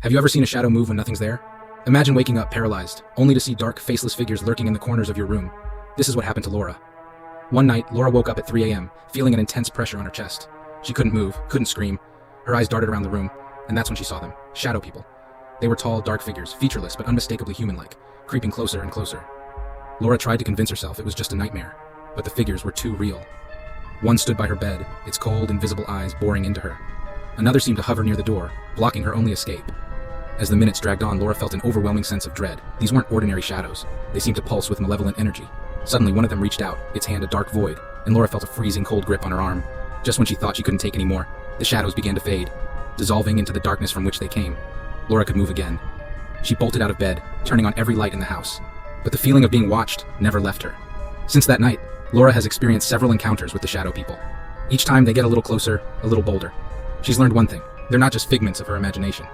Have you ever seen a shadow move when nothing's there? Imagine waking up paralyzed, only to see dark, faceless figures lurking in the corners of your room. This is what happened to Laura. One night, Laura woke up at 3 a.m., feeling an intense pressure on her chest. She couldn't move, couldn't scream. Her eyes darted around the room, and that's when she saw them. Shadow people. They were tall, dark figures, featureless but unmistakably human-like, creeping closer and closer. Laura tried to convince herself it was just a nightmare, but the figures were too real. One stood by her bed, its cold, invisible eyes boring into her. Another seemed to hover near the door, blocking her only escape. As the minutes dragged on, Laura felt an overwhelming sense of dread. These weren't ordinary shadows. They seemed to pulse with malevolent energy. Suddenly, one of them reached out, its hand a dark void, and Laura felt a freezing cold grip on her arm. Just when she thought she couldn't take any more, the shadows began to fade, dissolving into the darkness from which they came. Laura could move again. She bolted out of bed, turning on every light in the house. But the feeling of being watched never left her. Since that night, Laura has experienced several encounters with the shadow people. Each time they get a little closer, a little bolder. She's learned one thing: they're not just figments of her imagination.